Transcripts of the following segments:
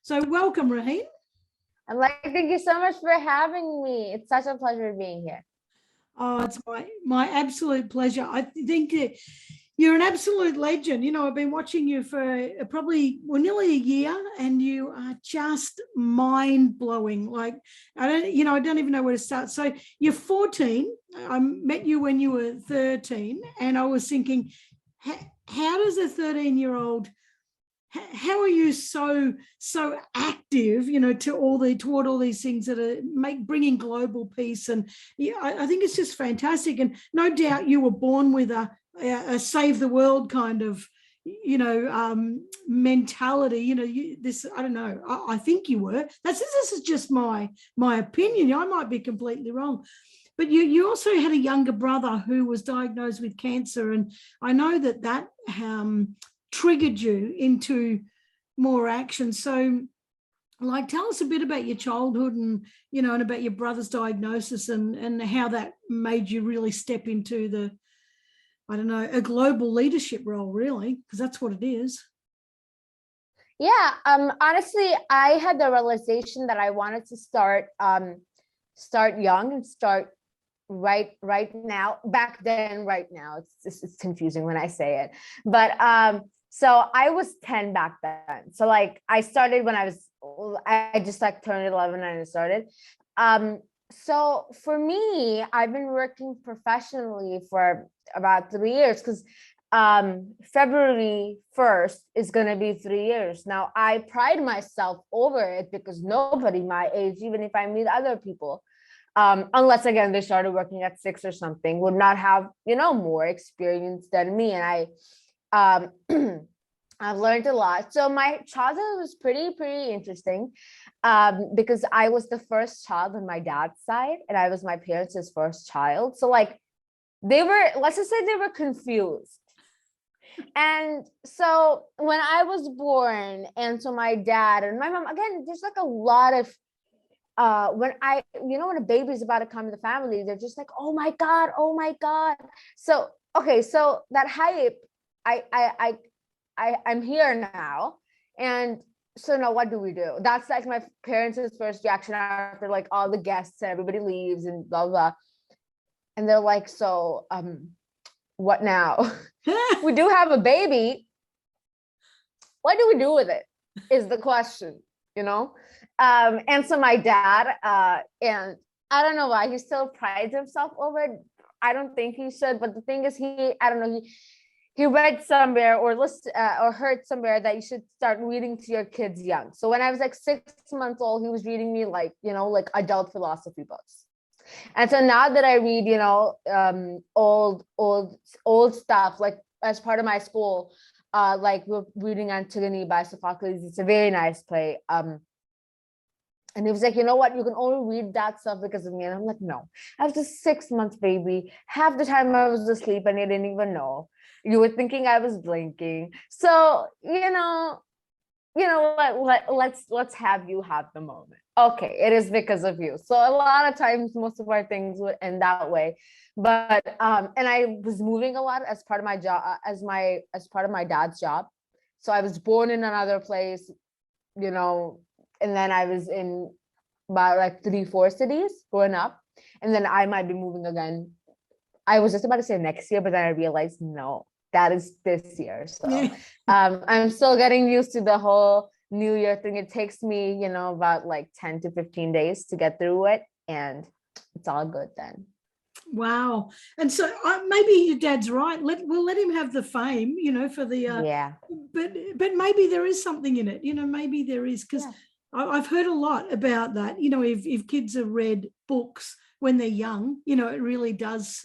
So welcome, Raheen. I'm like, thank you so much for having me. It's such a pleasure being here. Oh, it's my absolute pleasure. I think you're an absolute legend. I've been watching you for probably nearly a year, and you are just mind blowing. Like I don't even know where to start. So you're 14. I met you when you were 13, and I was thinking, how does a 13-year-old? How are you so active, toward all these things that are bringing global peace? And yeah, I think it's just fantastic. And no doubt you were born with a save the world kind of mentality. I don't know. I think you were. This is just my opinion. I might be completely wrong. But you also had a younger brother who was diagnosed with cancer, and I know that triggered you into more action. So, like, tell us a bit about your childhood and about your brother's diagnosis and how that made you really step into a global leadership role, really, because that's what it is. Yeah. Honestly, I had the realization that I wanted to start young and start right now. Back then, right now, it's confusing when I say it, but so I was 10 back then. So like I started when I just like turned 11 and I started. So for me, I've been working professionally for about 3 years because February 1st is going to be 3 years. Now I pride myself over it because nobody my age, even if I meet other people, unless again they started working at 6 or something, would not have more experience than me. And I've learned a lot. So my childhood was pretty interesting because I was the first child on my dad's side, and I was my parents' first child. So like let's just say they were confused. And so when I was born, and so my dad and my mom, again, there's like a lot of when a baby's about to come to the family, they're just like, oh my God. So okay, so that hype, I'm here now. And so now what do we do? That's like my parents' first reaction after like all the guests and everybody leaves and blah blah. And they're like, so what now? We do have a baby. What do we do with it? Is the question, And so my dad, and I don't know why he still prides himself over it. I don't think he should, but the thing is, he read somewhere or or heard somewhere that you should start reading to your kids young. So when I was like 6 months old, he was reading me like adult philosophy books. And so now that I read, old stuff, like as part of my school, like we're reading Antigone by Sophocles. It's a very nice play. And he was like, you know what? You can only read that stuff because of me. And I'm like, no, I was a 6 month baby. Half the time I was asleep and you didn't even know. You were thinking I was blinking. So, let's have you have the moment. Okay, it is because of you. So a lot of times, most of our things would end that way. But and I was moving a lot as part of my job, as part of my dad's job. So I was born in another place, and then I was in about like 3-4 cities growing up, and then I might be moving again. I was just about to say next year, but then I realized no, that is this year. So I'm still getting used to the whole New Year thing. It takes me, about like 10 to 15 days to get through it, and it's all good then. Wow. And so maybe your dad's right. We'll let him have the fame, for the yeah. But maybe there is something in it. Maybe there is, because I've heard a lot about that. If kids have read books when they're young, it really does.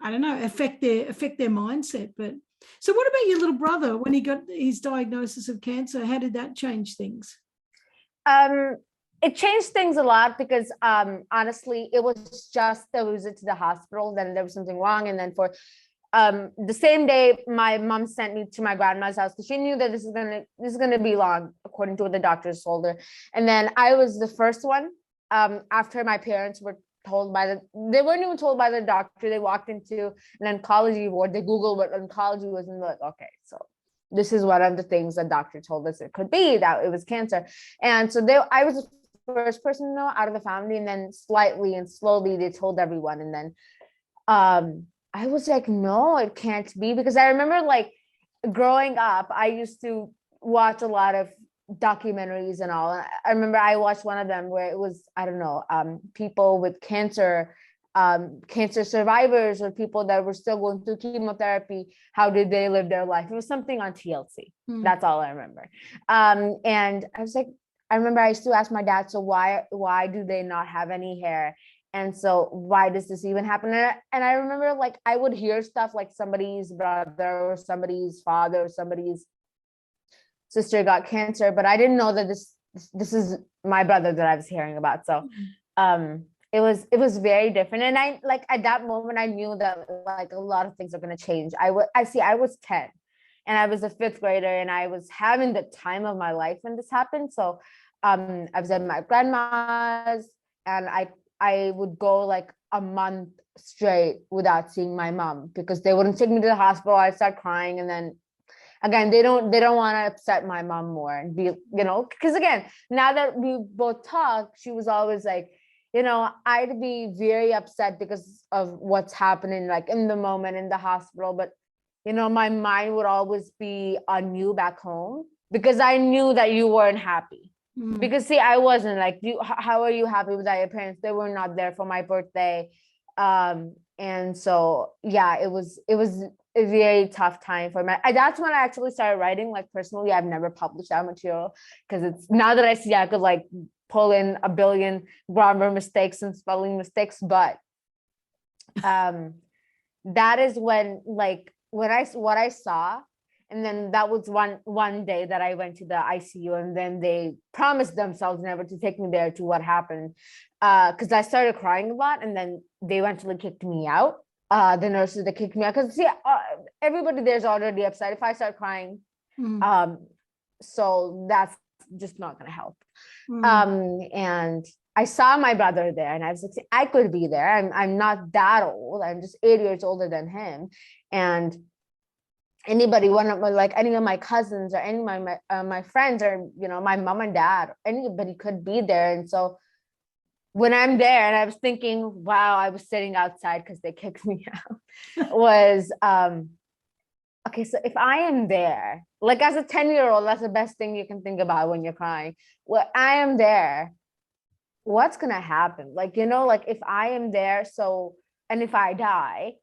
I don't know, affect their mindset. But so, what about your little brother when he got his diagnosis of cancer? How did that change things? It changed things a lot because honestly, it was just a visit to the hospital. Then there was something wrong, and then for the same day, my mom sent me to my grandma's house because she knew that this is gonna be long, according to what the doctors told her. And then I was the first one after my parents were told they weren't even told by the doctor. They walked into an oncology ward. They Googled what oncology was, and they're like, okay, so this is one of the things the doctor told us it could be, that it was cancer. And so I was the first person to know out of the family, and then slightly and slowly they told everyone. And then I was like, no, it can't be, because I remember like growing up, I used to watch a lot of documentaries and all. And I remember I watched one of them where it was, I don't know, people with cancer, cancer survivors, or people that were still going through chemotherapy. How did they live their life? It was something on TLC. That's all I remember. And I was like, I remember I used to ask my dad, so why do they not have any hair? And so why does this even happen? And I remember like I would hear stuff like somebody's brother or somebody's father or somebody's sister got cancer, but I didn't know that this is my brother that I was hearing about. So it was very different. And I like at that moment I knew that like a lot of things are going to change. I was 10 and I was a fifth grader, and I was having the time of my life when this happened. So I was at my grandma's, and I would go like a month straight without seeing my mom because they wouldn't take me to the hospital. I'd start crying, and then again, they don't want to upset my mom more and be, because again, now that we both talk, she was always like, I'd be very upset because of what's happening like in the moment in the hospital. But, my mind would always be on you back home because I knew that you weren't happy. Because see, I wasn't like you. How are you happy without your parents? They were not there for my birthday. And so, yeah, it was a very tough time for me. That's when I actually started writing. Like personally, I've never published that material because it's now that I see I could like pull in a billion grammar mistakes and spelling mistakes. But that is when like what I saw. And then that was one day that I went to the ICU, and then they promised themselves never to take me there to what happened. Because I started crying a lot, and then they eventually kicked me out. The nurses, they kicked me out because see, everybody there's already upset if I start crying. So that's just not gonna help. And I saw my brother there, and I was like, see, I could be there. I'm not that old. I'm just 8 years older than him, and anybody, any of my cousins or any of my friends, or my mom and dad, anybody could be there. And so when I'm there, and I was thinking, wow, I was sitting outside because they kicked me out, was okay, so if I am there, like as a 10-year-old, that's the best thing you can think about when you're crying. Well, I am there, what's gonna happen? Like, like if I am there, so, and if I die,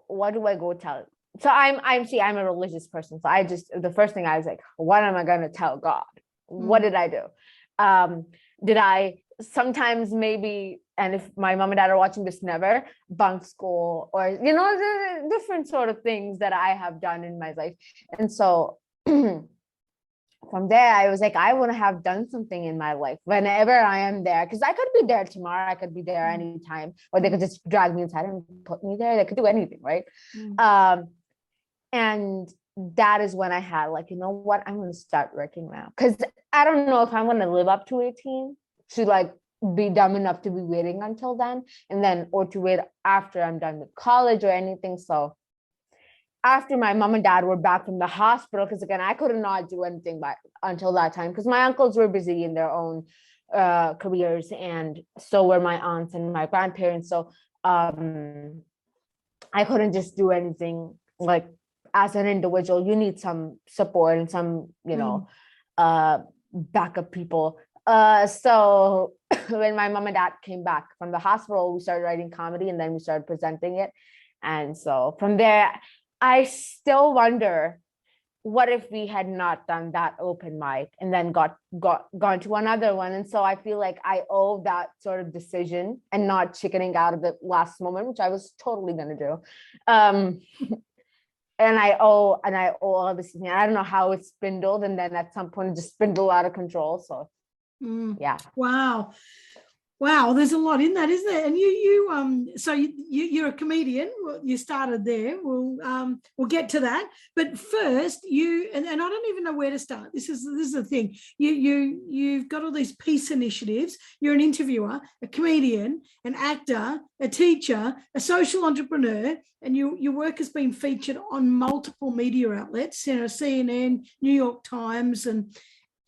what do I go tell? So I'm a religious person. So the first thing I was like, what am I going to tell God? What did I do? Did I sometimes maybe, and if my mom and dad are watching this, never bunk school, or, the different sort of things that I have done in my life. And so from there, I was like, I want to have done something in my life whenever I am there, because I could be there tomorrow. I could be there anytime, or they could just drag me inside and put me there. They could do anything, right? And that is when I had like, what, I'm going to start working now. Because I don't know if I'm going to live up to 18 to like be dumb enough to be waiting until then, and then, or to wait after I'm done with college or anything. So after my mom and dad were back from the hospital, because again, I could not do anything until that time, because my uncles were busy in their own careers, and so were my aunts and my grandparents. So I couldn't just do anything. Like as an individual, you need some support and some, backup people. So when my mom and dad came back from the hospital, we started writing comedy, and then we started presenting it. And so from there, I still wonder, what if we had not done that open mic and then gone to another one? And so I feel like I owe that sort of decision and not chickening out of the last moment, which I was totally going to do. And I owe all this. I don't know how it spindled, and then at some point it just spindled out of control. So yeah. Wow. Wow, there's a lot in that, isn't there? And so you're a comedian. Well, you started there. We'll get to that. But first, and I don't even know where to start. This is the thing. You've got all these peace initiatives. You're an interviewer, a comedian, an actor, a teacher, a social entrepreneur, and your work has been featured on multiple media outlets. CNN, New York Times,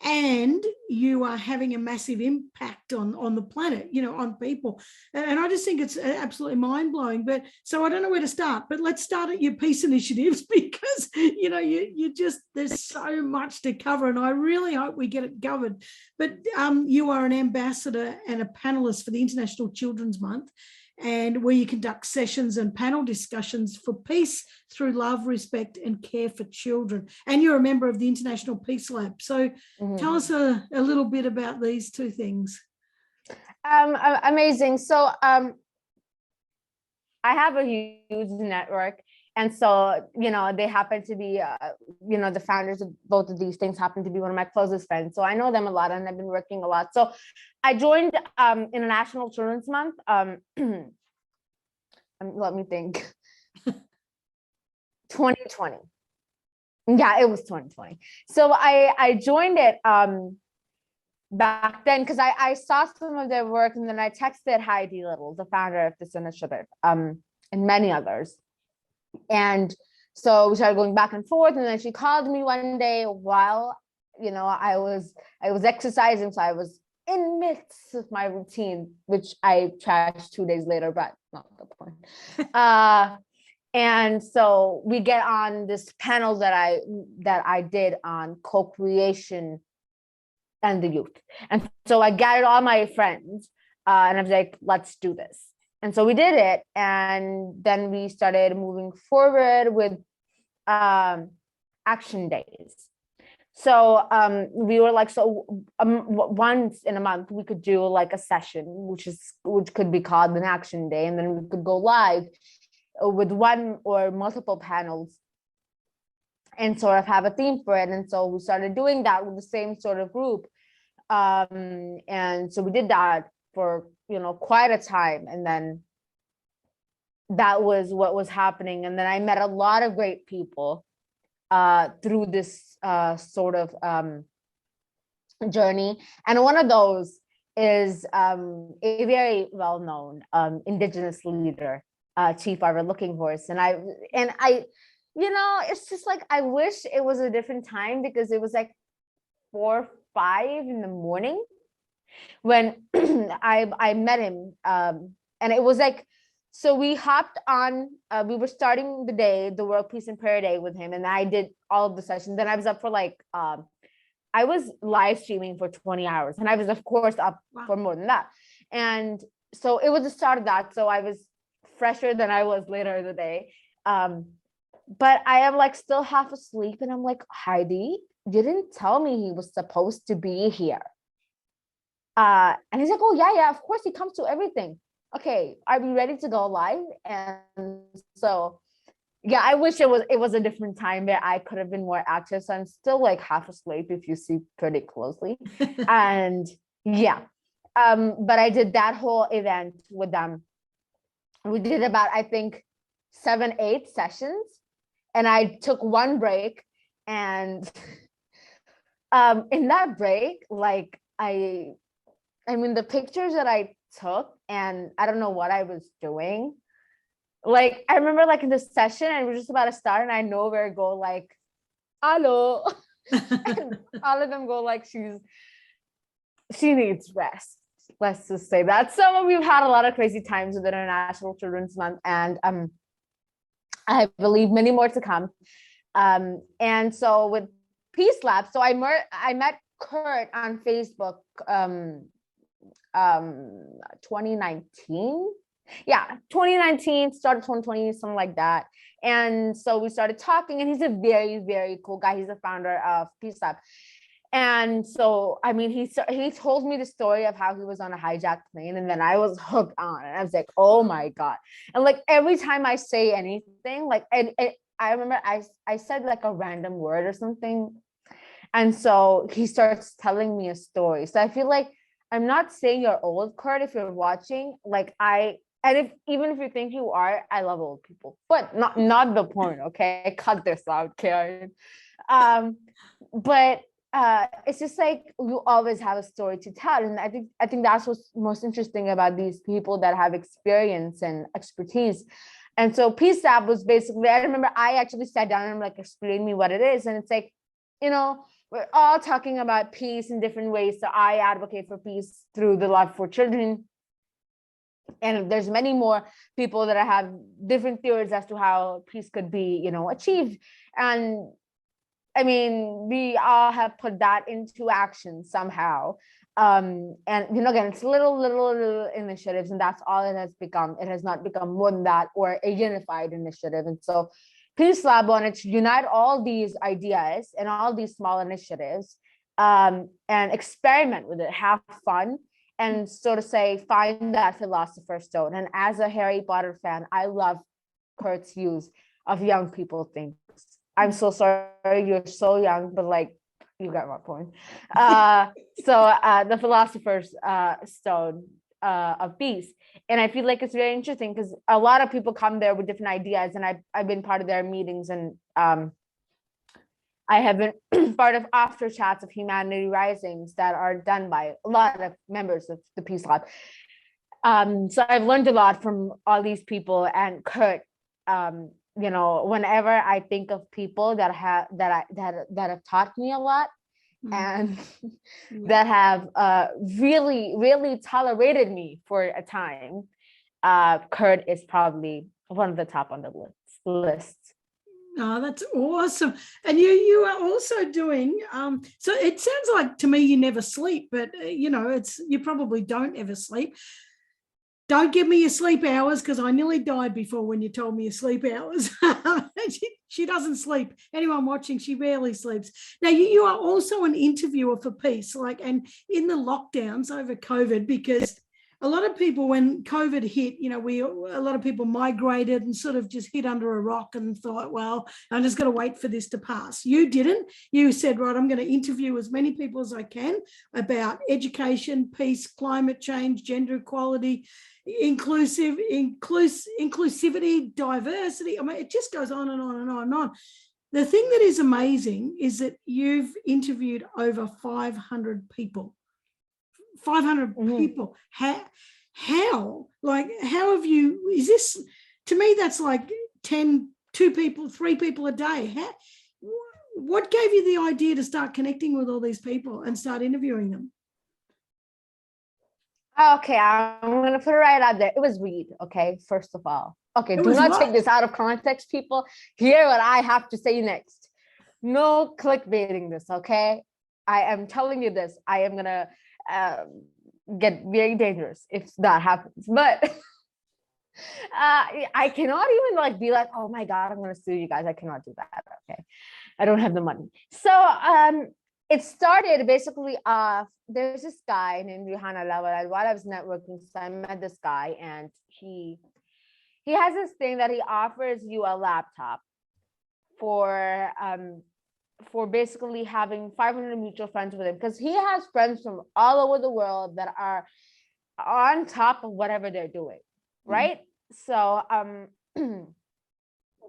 and you are having a massive impact on the planet, on people. And I just think it's absolutely mind-blowing. But so I don't know where to start, but let's start at your peace initiatives, because you just, there's so much to cover, and I really hope we get it covered. But you are an ambassador and a panelist for the International Children's Month, and where you conduct sessions and panel discussions for peace through love, respect, and care for children. And you're a member of the International Peace Lab. So tell us a little bit about these two things. Amazing. So I have a huge network. And so, they happen to be, the founders of both of these things happen to be one of my closest friends. So I know them a lot, and I've been working a lot. So I joined International Children's Month. Let me think. 2020. Yeah, it was 2020. So I joined it back then because I saw some of their work, and then I texted Heidi Little, the founder of this initiative, and many others. And so we started going back and forth, and then she called me one day while I was exercising, so I was in midst of my routine, which I trashed 2 days later, but not the point. And so we get on this panel that I did on co-creation and the youth, and so I gathered all my friends, and I was like, let's do this. And so we did it, and then we started moving forward with action days. So we were like, once in a month we could do like a session, which could be called an action day, and then we could go live with one or multiple panels and sort of have a theme for it. And so we started doing that with the same sort of group, and so we did that for quite a time, and then that was what was happening. And then I met a lot of great people through this sort of journey, and one of those is a very well-known Indigenous leader, Chief Ira Looking Horse. And I it's just like, I wish it was a different time, because it was like 4 or 5 in the morning when I met him, and it was like, so we hopped on, we were starting the day, the World Peace and Prayer Day, with him, and I did all of the sessions. Then I was up for like, I was live streaming for 20 hours, and I was of course up for more than that. And so it was the start of that. So I was fresher than I was later in the day. But I am like still half asleep, and I'm like, Heidi, you didn't tell me he was supposed to be here. And he's like, oh yeah, of course he comes to everything. Okay, are we ready to go live? And so yeah, I wish it was a different time where I could have been more active. So I'm still like half asleep if you see pretty closely. And yeah, but I did that whole event with them. We did about, I think, 7-8 sessions, and I took one break. And in that break, like I mean, the pictures that I took, and I don't know what I was doing. Like, I remember like in the session, and we're just about to start, and I know where to go like, hello. And all of them go like, she needs rest. Let's just say that. So we've had a lot of crazy times with International Children's Month, and I believe many more to come. And so with Peace Lab, so I met Kurt on Facebook 2019. Yeah, 2019, started 2020, something like that. And so we started talking, and he's a very, very cool guy. He's the founder of Peace Lab. And so, I mean, he told me the story of how he was on a hijacked plane, and then I was hooked on it. I was like, oh my God. And like every time I say anything, like, and I remember I said like a random word or something. And so he starts telling me a story. So I feel like I'm not saying you're old, Kurt, if you're watching, even if you think you are, I love old people, but not the point. Okay. Cut this out, Karen. But it's just like you always have a story to tell. And I think that's what's most interesting about these people that have experience and expertise. And so Peace Lab was basically, I remember I actually sat down and I'm like, explain me what it is. And it's like, we're all talking about peace in different ways. So I advocate for peace through the love for children. And there's many more people that have different theories as to how peace could be, achieved. And I mean, we all have put that into action somehow. And again, it's little initiatives, and that's all it has become. It has not become more than that or a unified initiative. And so Peace Lab wanted to unite all these ideas and all these small initiatives, and experiment with it, have fun, and so to say, find that philosopher's stone. And as a Harry Potter fan, I love Kurt's use of young people things. I'm so sorry, you're so young, but like, you got my point. The philosopher's stone of peace. And I feel like it's very interesting because a lot of people come there with different ideas, and I've been part of their meetings, and I have been part of after chats of Humanity Risings that are done by a lot of members of the Peace Lab. So I've learned a lot from all these people, and Kurt, whenever I think of people that have taught me a lot, and that have really, really tolerated me for a time, Kurt is probably one of the top on the list. Oh, that's awesome. And you are also doing, so it sounds like to me you never sleep, but you probably don't ever sleep. Don't give me your sleep hours, because I nearly died before when you told me your sleep hours. She doesn't sleep. Anyone watching, she rarely sleeps. Now, you are also an interviewer for Peace, and in the lockdowns over COVID, because a lot of people, when COVID hit, a lot of people migrated and sort of just hid under a rock and thought, well, I'm just going to wait for this to pass. You didn't. You said, right, I'm going to interview as many people as I can about education, peace, climate change, gender equality, inclusivity, diversity. I mean, it just goes on and on and on and on. The thing that is amazing is that you've interviewed over 500 people. 500 people. How have you, is this, to me, that's like 2 people, 3 people a day. What gave you the idea to start connecting with all these people and start interviewing them? Okay, I'm going to put it right out there. It was weed, okay, first of all. Okay, do not take this out of context, people. Hear what I have to say next. No clickbaiting this, okay? I am telling you this. I am going to get very dangerous if that happens. But I cannot even be like, oh my God, I'm going to sue you guys. I cannot do that, okay? I don't have the money. So it started basically there's this guy named Raheen Fatima. While I was networking, so I met this guy, and he has this thing that he offers you a laptop for basically having 500 mutual friends with him, because he has friends from all over the world that are on top of whatever they're doing, right? So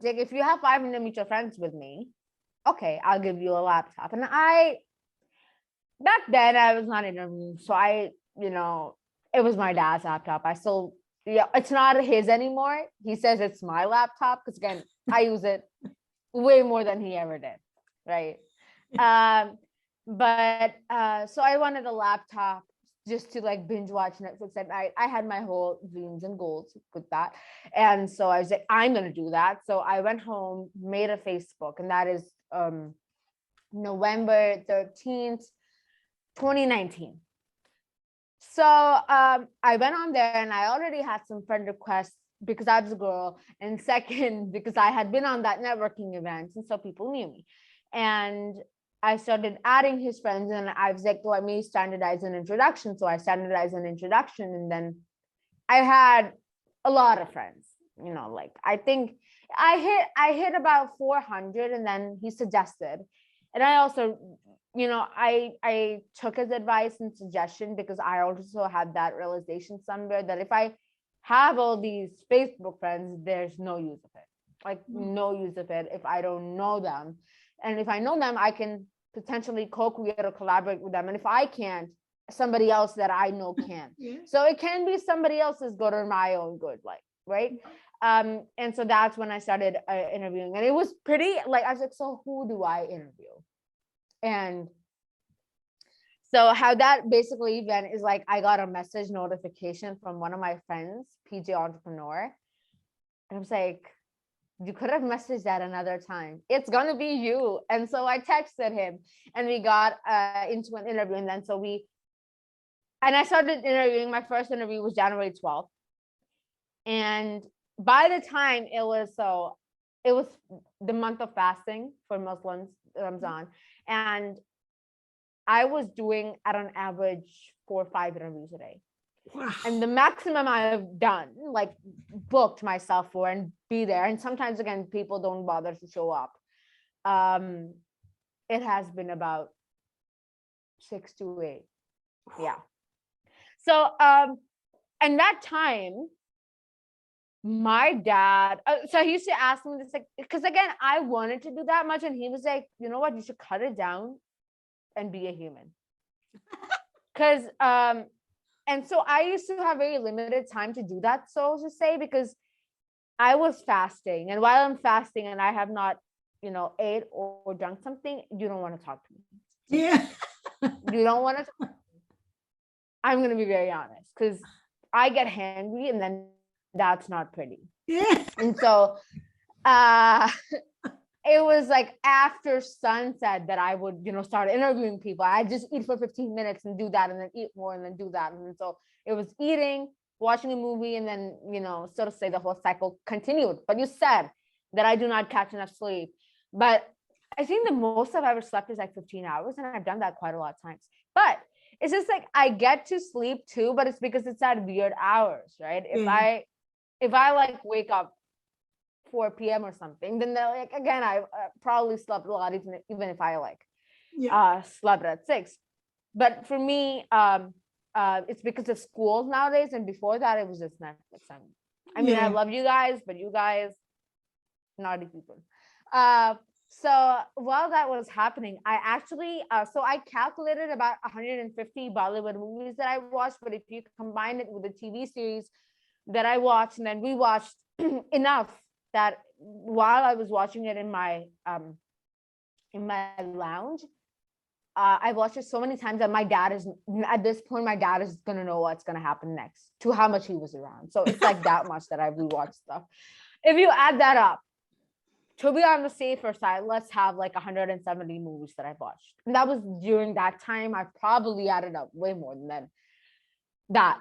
like, if you have 500 mutual friends with me, okay, I'll give you a laptop. And back then I was not interviewing, so it was my dad's laptop. It's not his anymore. He says it's my laptop because, again, I use it way more than he ever did, right? So I wanted a laptop just to binge watch Netflix at night. I had my whole dreams and goals with that, and so I was like, I'm gonna do that. So I went home, made a Facebook, and that is November 13th, 2019. So I went on there, and I already had some friend requests because I was a girl, and second, because I had been on that networking event, and so people knew me. And I started adding his friends, and I was like, let me standardize an introduction. So I standardized an introduction, and then I had a lot of friends, I think I hit about 400, and then he suggested, and I also I took his advice and suggestion because I also had that realization somewhere that if I have all these Facebook friends, there's no use of it. Like no use of it if I don't know them. And if I know them, I can potentially co-create or collaborate with them. And if I can't, somebody else that I know can. Yeah. So it can be somebody else's good or my own good, like, right? And so that's when I started interviewing. And it was pretty, like, I was like, so who do I interview? And so how that basically went is like, I got a message notification from one of my friends, PJ Entrepreneur. And I was like, you could have messaged that another time. It's going to be you. And so I texted him and we got into an interview. And then I started interviewing. My first interview was January 12th. And by the time it was the month of fasting for Muslims, Ramzan. And I was doing at an average 4 or 5 interviews a day. Wow. And the maximum I've done, like booked myself for and be there. And sometimes again, people don't bother to show up. It has been about 6 to 8. Yeah. So, and that time, my dad, so he used to ask me this, like, because again, I wanted to do that much. And he was like, you know what, you should cut it down and be a human. Because, and so I used to have very limited time to do that, so to say, because I was fasting. And while I'm fasting and I have not, ate or drunk something, you don't want to talk to me. Yeah. You don't want to talk to me. I'm going to be very honest, because I get hangry and then that's not pretty. Yeah. And so it was like after sunset that I would, start interviewing people. I just eat for 15 minutes and do that and then eat more and then do that. And so it was eating, watching a movie, and then, so to say, the whole cycle continued. But you said that I do not catch enough sleep. But I think the most I've ever slept is like 15 hours. And I've done that quite a lot of times. But it's just like I get to sleep too, but it's because it's at weird hours, right? If I like wake up 4 p.m. or something, then they're like, again, I probably slept a lot, even if I slept at 6. But for me, it's because of school nowadays, and before that, it was just Netflix. I mean, I love you guys, but you guys, naughty people. So while that was happening, I actually, so I calculated about 150 Bollywood movies that I watched, but if you combine it with the TV series that I watched and then we watched enough that while I was watching it in my lounge, I watched it so many times that at this point, my dad is going to know what's going to happen next to how much he was around. So it's like that much that I rewatched stuff. If you add that up, to be on the safer side, let's have like 170 movies that I've watched. And that was during that time. I probably added up way more than that.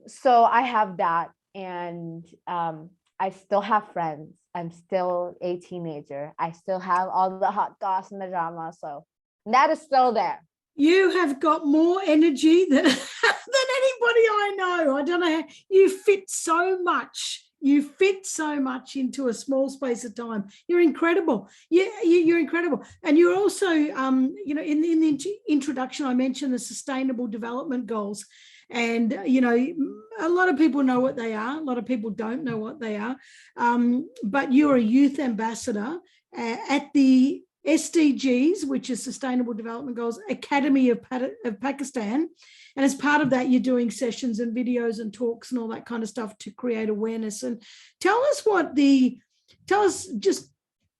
So I have that, and I still have friends. I'm still a teenager. I still have all the hot goss and the drama. So that is still there. You have got more energy than anybody I know. I don't know how you fit so much. You fit so much into a small space of time. You're incredible. You're incredible. And you're also, in the introduction, I mentioned the Sustainable Development Goals. And, a lot of people know what they are. A lot of people don't know what they are. But you're a youth ambassador at the SDGs, which is Sustainable Development Goals, Academy of Pakistan. And as part of that, you're doing sessions and videos and talks and all that kind of stuff to create awareness. And just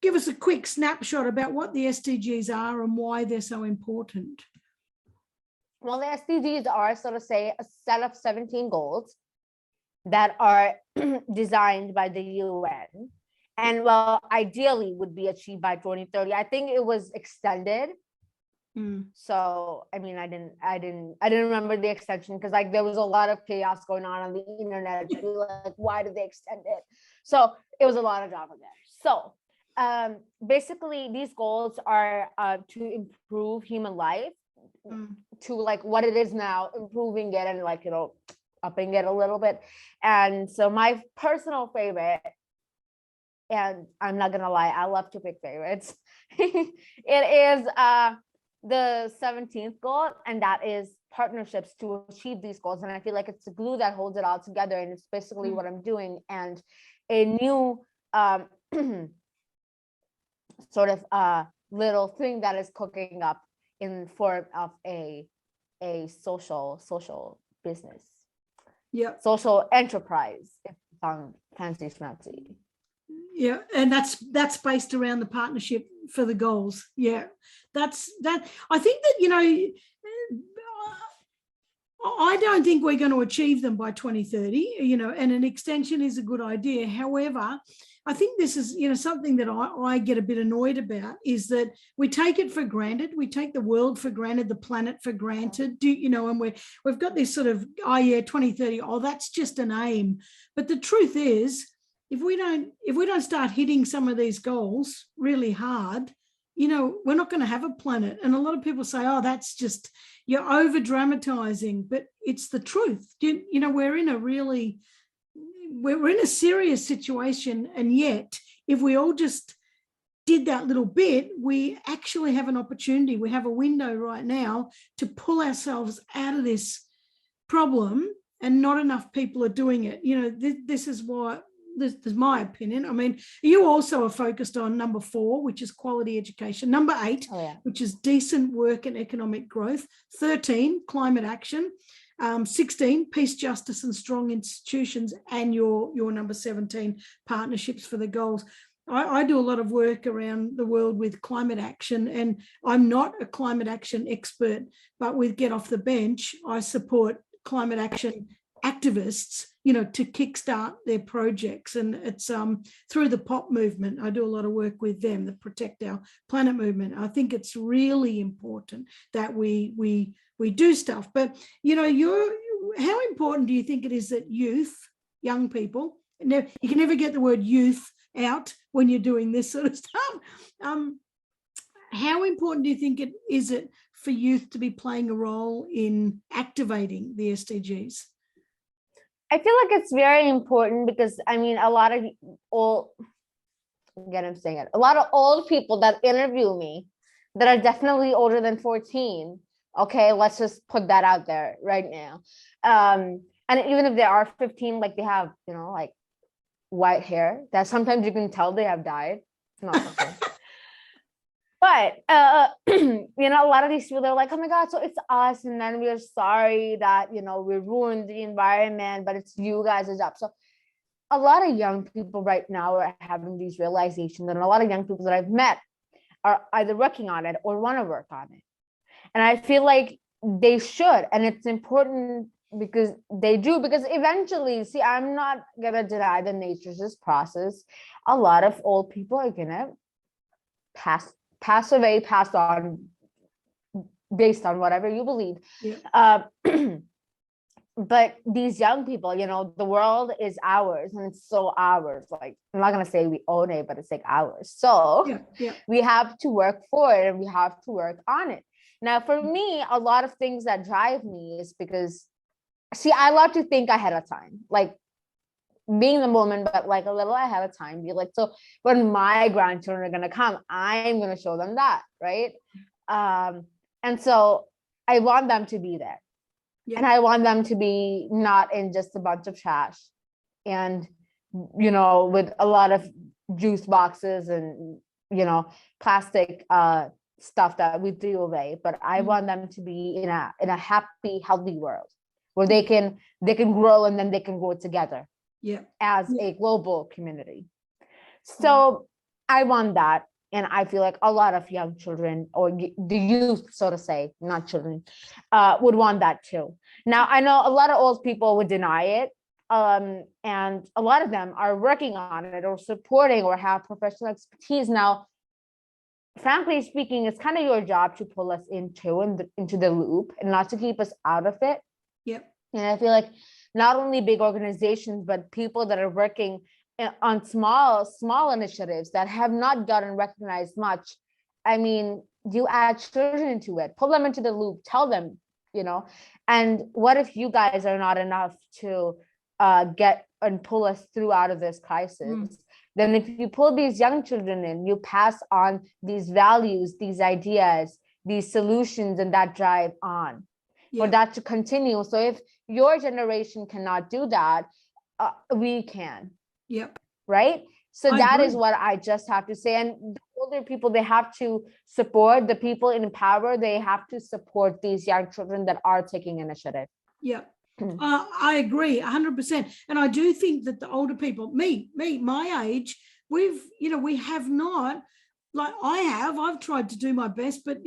give us a quick snapshot about what the SDGs are and why they're so important. Well, the SDGs are, so to say, a set of 17 goals that are designed by the UN. And well, ideally would be achieved by 2030. I think it was extended. So, I mean, I didn't remember the extension because like there was a lot of chaos going on the internet. Like, why did they extend it? So it was a lot of drama there. So basically these goals are to improve human life to like what it is now, improving it and like, upping it a little bit. And so my personal favorite, and I'm not gonna lie, I love to pick favorites. It is the 17th goal, and that is partnerships to achieve these goals. And I feel like it's the glue that holds it all together, and it's basically what I'm doing. And a new sort of little thing that is cooking up in form of a social business, social enterprise, if it's on fancy schmancy. Yeah, and that's based around the partnership for the goals. Yeah, that's that. I think that, I don't think we're going to achieve them by 2030, and an extension is a good idea. However, I think this is, something that I get a bit annoyed about, is that we take it for granted. We take the world for granted, the planet for granted, and we've got this sort of, 2030, that's just an aim. But the truth is, if we don't start hitting some of these goals really hard, we're not going to have a planet. And a lot of people say, oh, that's just, you're over dramatizing, but it's the truth. We're in a serious situation. And yet, if we all just did that little bit, we actually have an opportunity. We have a window right now to pull ourselves out of this problem, and not enough people are doing it. This is why. This is my opinion. I mean, you also are focused on number 4, which is quality education. Number 8, which is decent work and economic growth. 13, climate action. 16, peace, justice, and strong institutions. And your number 17, partnerships for the goals. I do a lot of work around the world with climate action, and I'm not a climate action expert, but with Get Off the Bench, I support climate action activists, to kickstart their projects. And it's through the POP movement. I do a lot of work with them, the Protect Our Planet movement. I think it's really important that we do stuff. But, how important do you think it is that young people, you can never get the word youth out when you're doing this sort of stuff. How important do you think it is for youth to be playing a role in activating the SDGs? I feel like it's very important because, I mean, a lot of old people that interview me that are definitely older than 14. Okay, let's just put that out there right now. And even if they are 15, like they have, like white hair that sometimes you can tell they have dyed. It's not okay. But, a lot of these people, they're like, oh my God, so it's us. And then we're sorry that, we ruined the environment, but it's you guys' job. So a lot of young people right now are having these realizations. And a lot of young people that I've met are either working on it or want to work on it. And I feel like they should. And it's important because they do, because eventually, see, I'm not going to deny the nature of this process. A lot of old people are going to pass away, passed on, based on whatever you believe. Yeah. But these young people, the world is ours, and it's so ours. Like, I'm not going to say we own it, but it's like ours. So we have to work for it, and we have to work on it. Now, for me, a lot of things that drive me is because, see, I love to think ahead of time, like being the moment, but like a little ahead of time. Be like, so when my grandchildren are going to come, I'm going to show them that, right? And so I want them to be there. Yeah. And I want them to be not in just a bunch of trash and, with a lot of juice boxes and, plastic stuff that we threw away. But I want them to be in a happy, healthy world where they can grow, and then they can grow together as a global community. So I want that. And I feel like a lot of young children, or the youth, so to say, not children, would want that too. Now, I know a lot of old people would deny it. And a lot of them are working on it or supporting or have professional expertise. Now, frankly speaking, it's kind of your job to pull us into the loop and not to keep us out of it. Yep. And I feel like not only big organizations, but people that are working on small initiatives that have not gotten recognized much. I mean, you add children into it, pull them into the loop, tell them, and what if you guys are not enough to get and pull us through out of this crisis? Then if you pull these young children in, you pass on these values, these ideas, these solutions and that drive on, for Yep. that to continue. So if your generation cannot do that, we can. Yep. Right? So I that agree. is what I just have to say. And the older people, they have to support the people in power. They have to support these young children that are taking initiative. Yeah. I agree 100%. And I do think that the older people, my age, we have not, like I've tried to do my best, but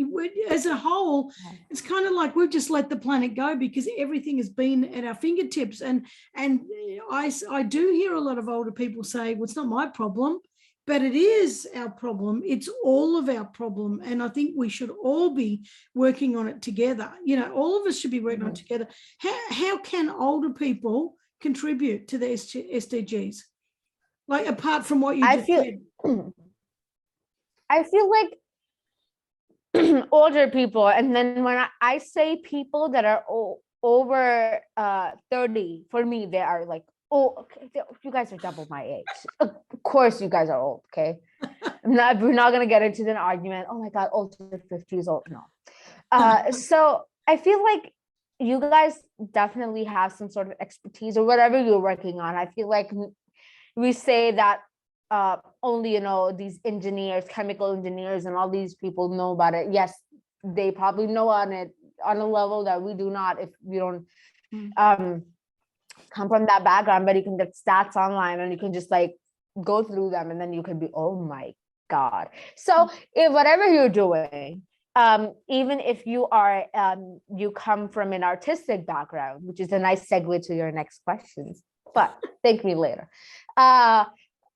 as a whole, it's kind of like we've just let the planet go because everything has been at our fingertips. And I do hear a lot of older people say, well, it's not my problem, but it is our problem. It's all of our problem. And I think we should all be working on it together. All of us should be working on it together. How can older people contribute to the SDGs? Like, apart from what you just said. I feel like older people, and then when I say people that are over 30, for me, they are like, oh, okay, you guys are double my age. Of course, you guys are old, okay? We're not going to get into an argument. Oh my God, older 50 is old. No. So I feel like you guys definitely have some sort of expertise or whatever you're working on. I feel like we say that only these engineers, chemical engineers, and all these people know about it. Yes, they probably know on it on a level that we do not, if we don't come from that background. But you can get stats online and you can just like go through them, and then you can be, oh my God. So if whatever you're doing, even if you are you come from an artistic background, which is a nice segue to your next questions, but thank me later.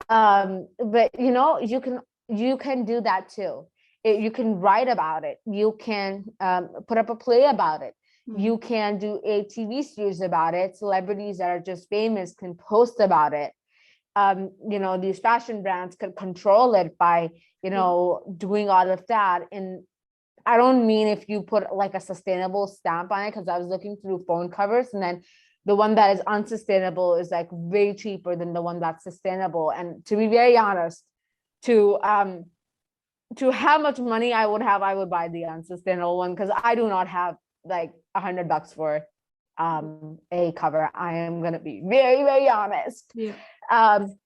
But you can do that too. You can write about it. You can put up a play about it. You can do a TV series about it. Celebrities that are just famous can post about it. These fashion brands can control it by doing all of that. And I don't mean if you put like a sustainable stamp on it, because I was looking through phone covers, and then the one that is unsustainable is like way cheaper than the one that's sustainable. And to be very honest, to how much money I would have, I would buy the unsustainable one, because I do not have like $100 for a cover. I am gonna be very, very honest. Yeah.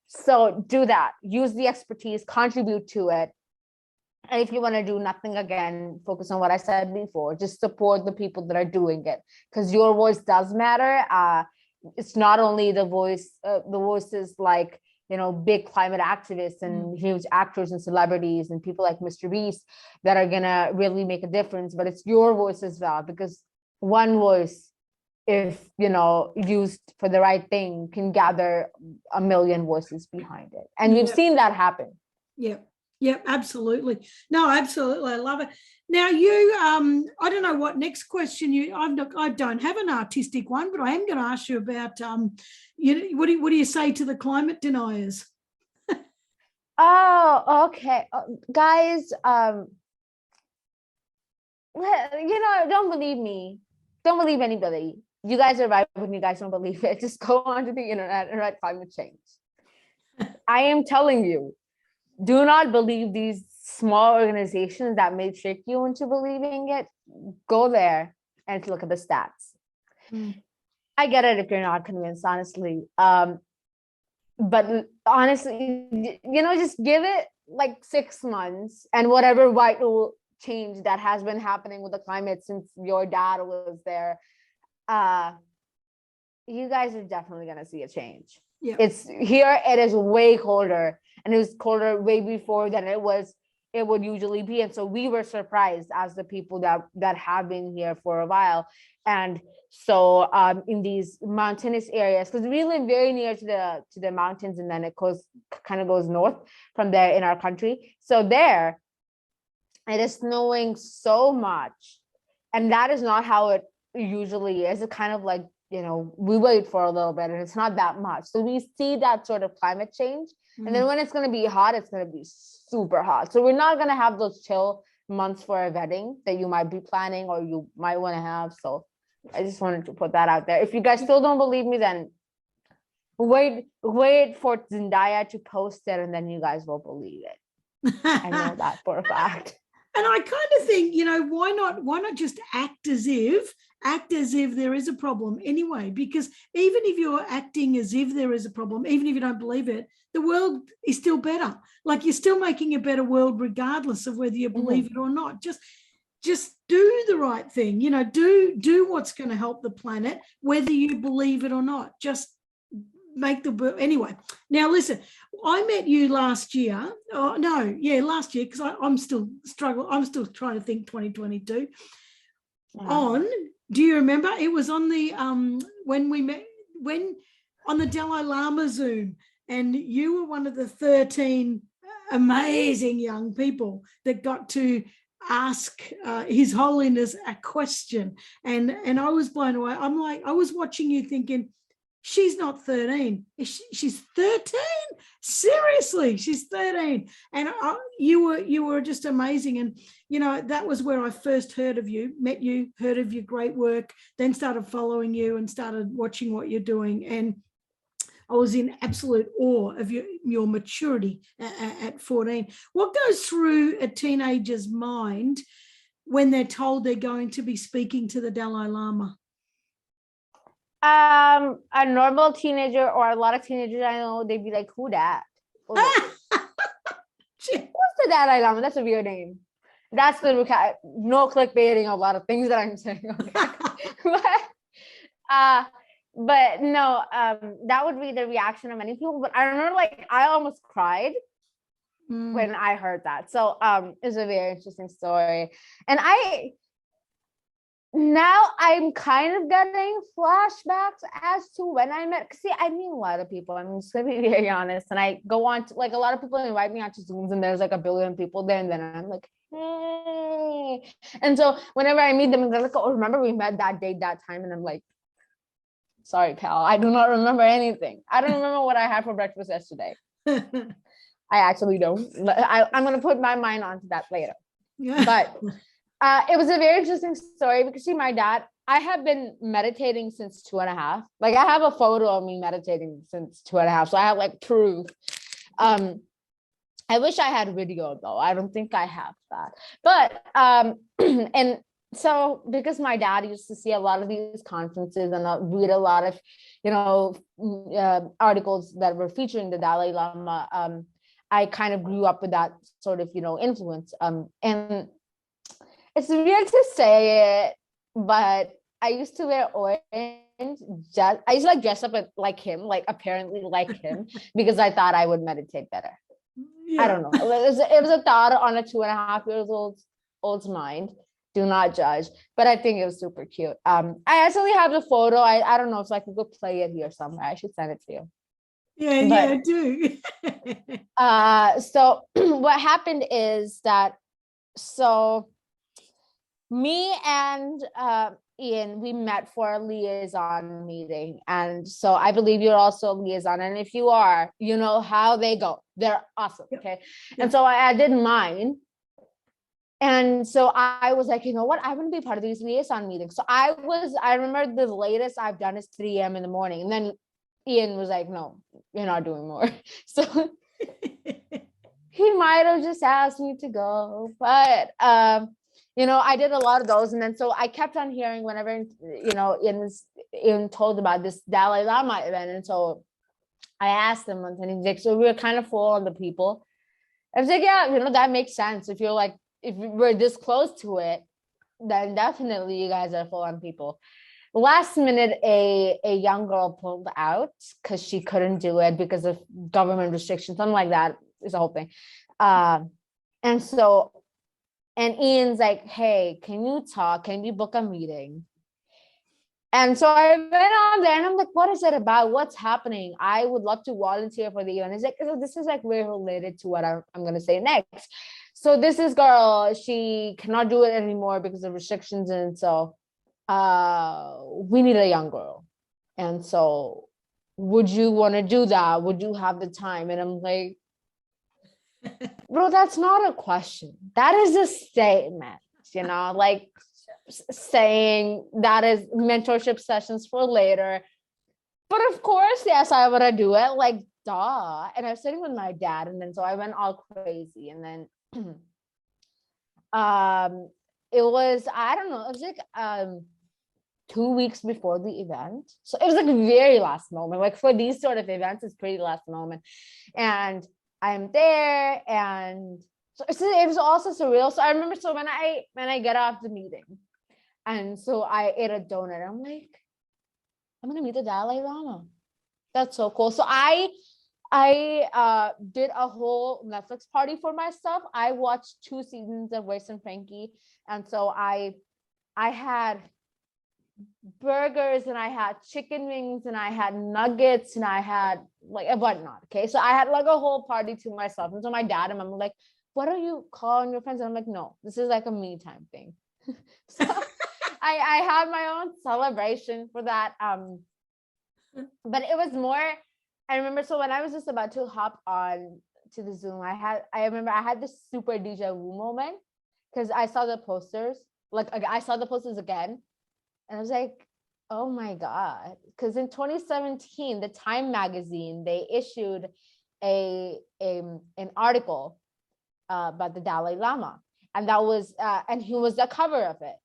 So do that. Use the expertise, contribute to it. And if you want to do nothing, again, focus on what I said before. Just support the people that are doing it, because your voice does matter. It's not only the voices like big climate activists and huge actors and celebrities and people like Mr. Beast that are gonna really make a difference, but it's your voice as well, because one voice, if used for the right thing, can gather a million voices behind it. And we've seen that happen. Yep, absolutely. No, absolutely. I love it. Now you, I don't know what next question I don't have an artistic one, but I am going to ask you about, what do you say to the climate deniers? Oh, okay. Guys, don't believe me. Don't believe anybody. You guys are right when you guys don't believe it. Just go onto the internet and write climate change. I am telling you, do not believe these small organizations that may trick you into believing it. Go there and look at the stats. I get it if you're not convinced, honestly. But honestly, just give it like 6 months, and whatever vital change that has been happening with the climate since your dad was there, you guys are definitely going to see a change. Yeah. It's here. It is way colder, and it was colder way before than it would usually be. And so we were surprised as the people that have been here for a while. And so in these mountainous areas, because we live very near to the mountains, and then it kind of goes north from there in our country. So there, it is snowing so much, and that is not how it usually is. It kind of like, we wait for a little bit, and it's not that much. So we see that sort of climate change. And then when it's going to be hot, it's going to be super hot. So we're not going to have those chill months for a wedding that you might be planning or you might want to have. So I just wanted to put that out there. If you guys still don't believe me, then wait for Zendaya to post it, and then you guys will believe it. I know that for a fact. And I kind of think, why not just act as if there is a problem anyway? Because even if you're acting as if there is a problem, even if you don't believe it, the world is still better. Like, you're still making a better world regardless of whether you believe it or not. Just do the right thing, do what's going to help the planet, whether you believe it or not. Just make the anyway. Now listen, I met you last year. Oh no, yeah, last year, because I'm still struggling. I'm still trying to think 2022. Do you remember? It was on the when we met on the Dalai Lama Zoom, and you were one of the 13 amazing young people that got to ask His Holiness a question, and I was blown away. I'm like, I was watching you thinking, she's not 13. She's 13. Seriously, she's 13. And you were just amazing. And, that was where I first heard of you, met you, heard of your great work, then started following you and started watching what you're doing. And I was in absolute awe of your maturity at 14. What goes through a teenager's mind when they're told they're going to be speaking to the Dalai Lama? A normal teenager, or a lot of teenagers I know, they'd be like, who that? Who's the Dalai Lama? That's a weird name. That's the no clickbaiting a lot of things that I'm saying. Okay. But no, that would be the reaction of many people. But I remember, like, I almost cried when I heard that. So it's a very interesting story. And now I'm kind of getting flashbacks as to when I met. See, I meet a lot of people. I'm just gonna be very honest. And I go on to, like, a lot of people invite me onto Zooms, and there's like a billion people there, and then I'm like, hey. And so whenever I meet them, they're like, oh, remember we met that date, that time? And I'm like, sorry, pal, I do not remember anything. I don't remember what I had for breakfast yesterday. I actually don't. I'm gonna put my mind onto that later. But it was a very interesting story because, see, my dad, I have been meditating since 2.5. Like, I have a photo of me meditating since 2.5. So I have, like, proof. I wish I had video, though. I don't think I have that. But, and so because my dad used to see a lot of these conferences and read a lot of, articles that were featuring the Dalai Lama, I kind of grew up with that sort of, influence. And it's weird to say it, but I used to wear orange. I used to, like, dress up like him, like apparently like him, because I thought I would meditate better. Yeah. I don't know. It was a thought on a 2.5-year-old's mind. Do not judge, but I think it was super cute. I actually have the photo. I don't know if I could go play it here somewhere. I should send it to you. Yeah, I do. So what happened is that, so me and Ian, we met for a liaison meeting. And so I believe you're also a liaison. And if you are, you know how they go. They're awesome. Okay. Yep. And so I did mine. And so I was like, you know what? I want to be part of these liaison meetings. So I remember the latest I've done is 3 a.m. in the morning. And then Ian was like, no, you're not doing more. So he might have just asked me to go. But, I did a lot of those. And then so I kept on hearing whenever, Ian told about this Dalai Lama event. And so I asked him once, and he's like, so we were kind of full on the people. I was like, yeah, that makes sense. If we're this close to it, then definitely you guys are full on people. Last minute, a young girl pulled out because she couldn't do it because of government restrictions, something like that is the whole thing. And Ian's like, hey, can you talk? Can we book a meeting? And so I went on there and I'm like, what is it about? What's happening? I would love to volunteer for the event. He's like, this is like very related to what I'm going to say next. So this girl, she cannot do it anymore because of restrictions. And so we need a young girl. And so would you want to do that? Would you have the time? And I'm like, bro, that's not a question. That is a statement, like saying that is mentorship sessions for later. But of course, yes, I want to do it. Like, duh. And I was sitting with my dad. And then so I went all crazy. And then it was, I don't know, it was like 2 weeks before the event. So it was like very last moment. Like for these sort of events, it's pretty last moment. And I'm there, and so it was also surreal. So I remember, so when I get off the meeting, and so I ate a donut, I'm like, I'm gonna meet the Dalai Lama. That's so cool. So I did a whole Netflix party for myself. I watched 2 seasons of Grace and Frankie, and so I had burgers, and I had chicken wings, and I had nuggets, and I had like a whatnot. Okay, so I had like a whole party to myself. And so my dad and mom were like, "What are you calling your friends?" And I'm like, "No, this is like a me time thing." So I had my own celebration for that. But it was more. I remember, so when I was just about to hop on to the Zoom, I remember I had this super deja vu moment, because I saw the posters. Like I saw the posters again, and I was like, oh my God. Because in 2017, the Time magazine, they issued an article about the Dalai Lama. And that was, and he was the cover of it.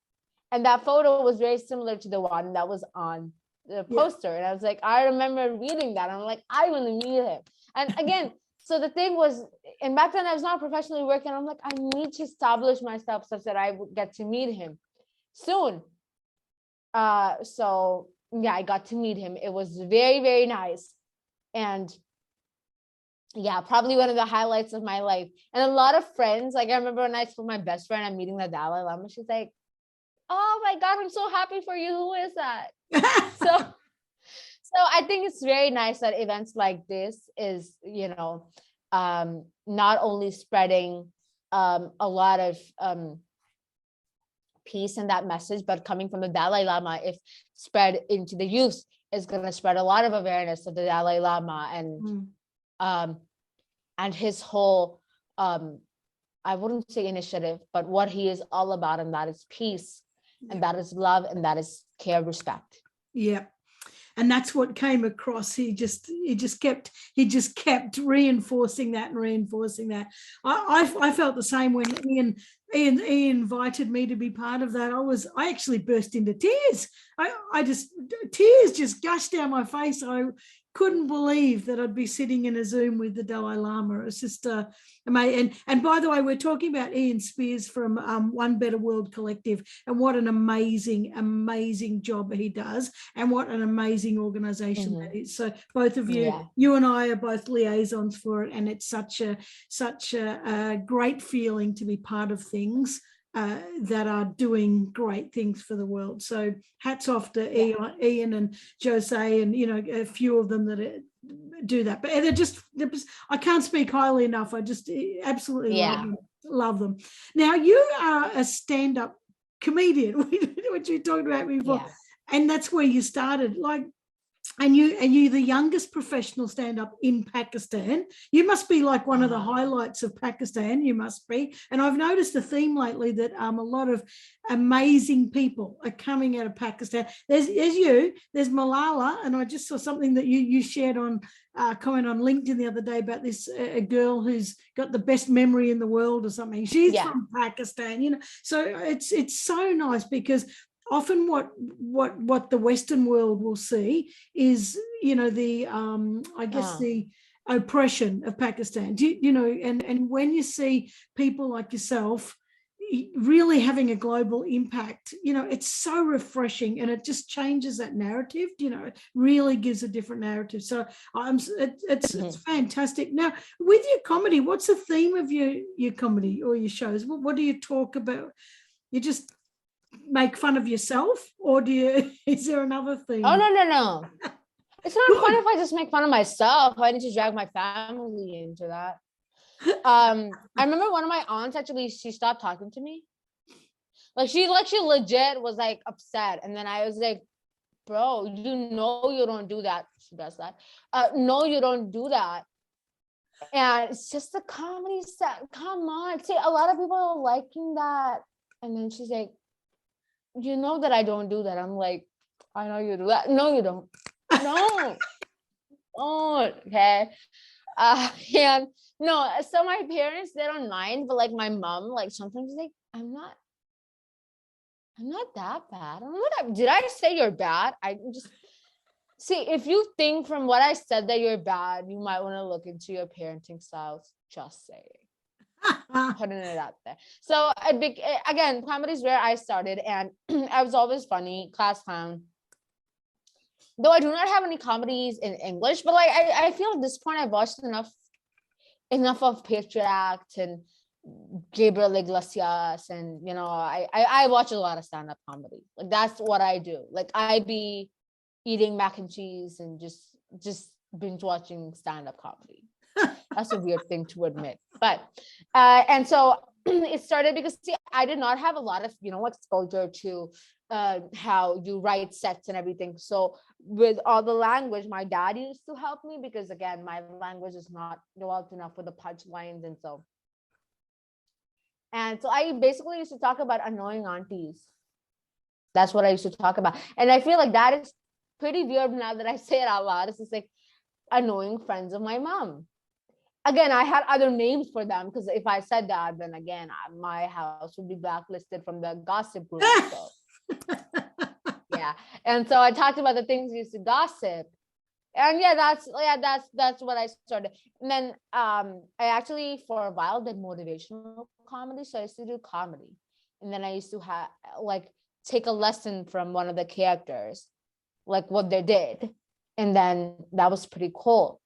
And that photo was very similar to the one that was on the poster. And I was like, I remember reading that. I'm like, I want to meet him. And again, so the thing was, and back then I was not professionally working. I'm like, I need to establish myself such that I would get to meet him soon. So yeah, I got to meet him. It was very, very nice. And yeah, probably one of the highlights of my life. And a lot of friends, like I remember when I told my best friend I'm meeting the Dalai Lama, she's like, oh my God, I'm so happy for you. Who is that? So I think it's very nice that events like this is, not only spreading a lot of peace and that message, but coming from the Dalai Lama, if spread into the youth, is going to spread a lot of awareness of the Dalai Lama and his whole, I wouldn't say initiative, but what he is all about, and that is peace, and that is love, and that is care, respect. Yeah. And that's what came across. He just kept reinforcing that and reinforcing that. I felt the same when Ian invited me to be part of that. I actually burst into tears. Tears just gushed down my face. I couldn't believe that I'd be sitting in a Zoom with the Dalai Lama. It's just amazing. And by the way, we're talking about Ian Spears from One Better World Collective, and what an amazing, amazing job he does, and what an amazing organization that is. So both of you, you and I are both liaisons for it, and it's such a great feeling to be part of things that are doing great things for the world. So hats off to Ian and Jose, and a few of them that do that. But I can't speak highly enough. I just absolutely love them. Now, you are a stand-up comedian, which you talked about before, and that's where you started. And you're the youngest professional stand-up in Pakistan. You must be like one of the highlights of Pakistan. You must be. And I've noticed a theme lately that a lot of amazing people are coming out of Pakistan. There's Malala, and I just saw something that you shared on comment on LinkedIn the other day about this a girl who's got the best memory in the world or something. She's from Pakistan. So it's so nice, because often what the Western world will see is, the the oppression of Pakistan, and when you see people like yourself really having a global impact, it's so refreshing, and it just changes that narrative, really gives a different narrative. So it's fantastic. Now, with your comedy, what's the theme of your comedy or your shows? What do you talk about? You just make fun of yourself, or is there another thing? Oh, no. It's not fun if I just make fun of myself. I need to drag my family into that. I remember one of my aunts, actually, she stopped talking to me. She legit was like upset. And then I was like, bro, you don't do that. She does that. No, you don't do that. And it's just the comedy set. Come on. See, a lot of people are liking that. And then she's like, you know that I don't do that. I'm like, I know you do that. No, you don't. No. Oh, okay. And no, so my parents, they don't mind, but like my mom, like sometimes like, I'm not that bad. Did I say you're bad? I just see, if you think from what I said that you're bad, you might want to look into your parenting styles. Just saying. Putting it out there. So again, comedy is where I started, and I was always funny, class clown. Though I do not have any comedies in English, but like I feel at this point I've watched enough of Patriot Act and Gabriel Iglesias, and I watch a lot of stand-up comedy. Like that's what I do. Like I be eating mac and cheese and just binge watching stand-up comedy. That's a weird thing to admit, but and so it started because see, I did not have a lot of exposure to how you write sets and everything. So with all the language, my dad used to help me because again, my language is not developed enough for the punchlines, and so I basically used to talk about annoying aunties. That's what I used to talk about, and I feel like that is pretty weird now that I say it out loud. It's just like annoying friends of my mom. Again, I had other names for them because if I said that, then again, my house would be blacklisted from the gossip group. So. Yeah, and so I talked about the things we used to gossip, and that's what I started. And then I actually for a while did motivational comedy, so I used to do comedy, and then I used to have take a lesson from one of the characters, like what they did, and then that was pretty cool.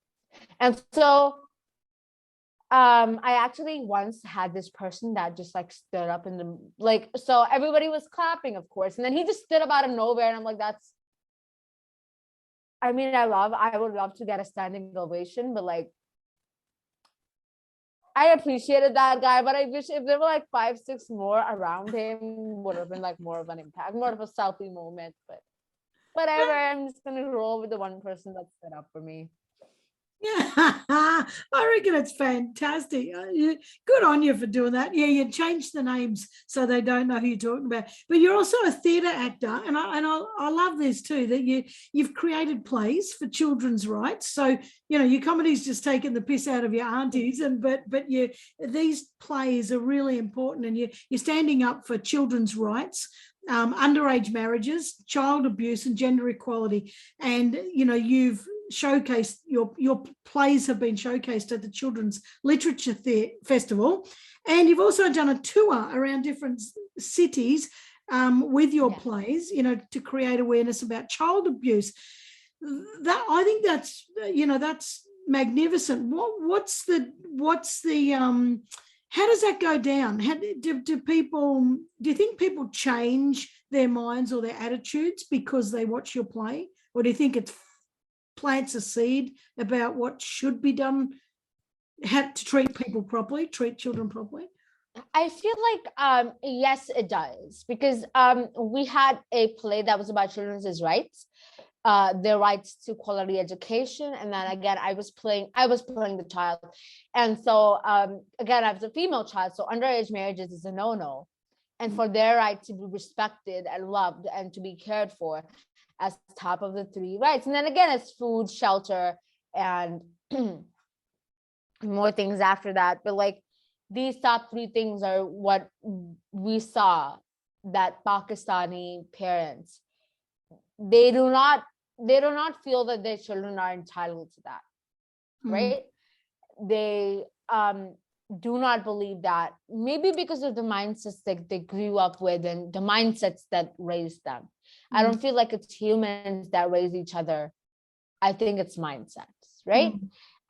And so I actually once had this person that just stood up in the so everybody was clapping, of course, and then he just stood up out of nowhere, and I'm like, I would love to get a standing ovation, but I appreciated that guy, but I wish if there were 5-6 more around him, would have been more of an impact, more of a selfie moment. But whatever, I'm just gonna roll with the one person that stood up for me. Yeah, I reckon it's fantastic. Good on you for doing that. Yeah, you changed the names so they don't know who you're talking about. But you're also a theatre actor, and I love this too, that you've created plays for children's rights. So your comedy's just taking the piss out of your aunties, but these plays are really important, and you're standing up for children's rights. Underage marriages, child abuse, and gender equality, and you've showcased your plays have been showcased at the Children's Literature Festival, and you've also done a tour around different cities with your plays, to create awareness about child abuse. That I think that's magnificent. What's the how does that go down? How do you think people change their minds or their attitudes because they watch your play, or do you think it plants a seed about what should be done, how to treat people properly, treat children properly? I feel yes, it does, because we had a play that was about children's rights, their rights to quality education, and then again I was playing the child, and so again I was a female child, so underage marriages is a no-no, and for their right to be respected and loved and to be cared for as top of the 3 rights, and then again it's food, shelter, and more things after that, but these top 3 things are what we saw that Pakistani parents, they do not feel that their children are entitled to that, right? They do not believe that, maybe because of the mindsets that they grew up with and the mindsets that raised them. I don't feel like it's humans that raise each other. I think it's mindsets, right?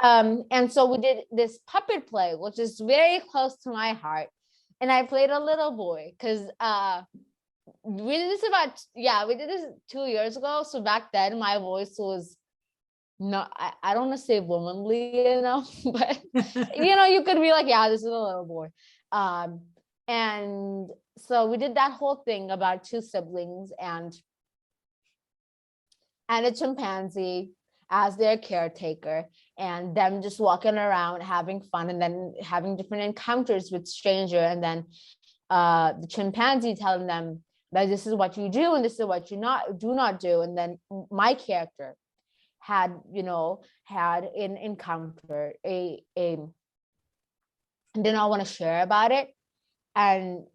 And so we did this puppet play, which is very close to my heart, and I played a little boy because we did this 2 years ago. So back then my voice was not, I don't want to say womanly enough, but you could be like, yeah, this is a little boy. And so we did that whole thing about 2 siblings and a chimpanzee as their caretaker, and them just walking around having fun, and then having different encounters with stranger, and then the chimpanzee telling them that this is what you do and this is what you do not do. And then my character had, had an encounter, did not want to share about it, and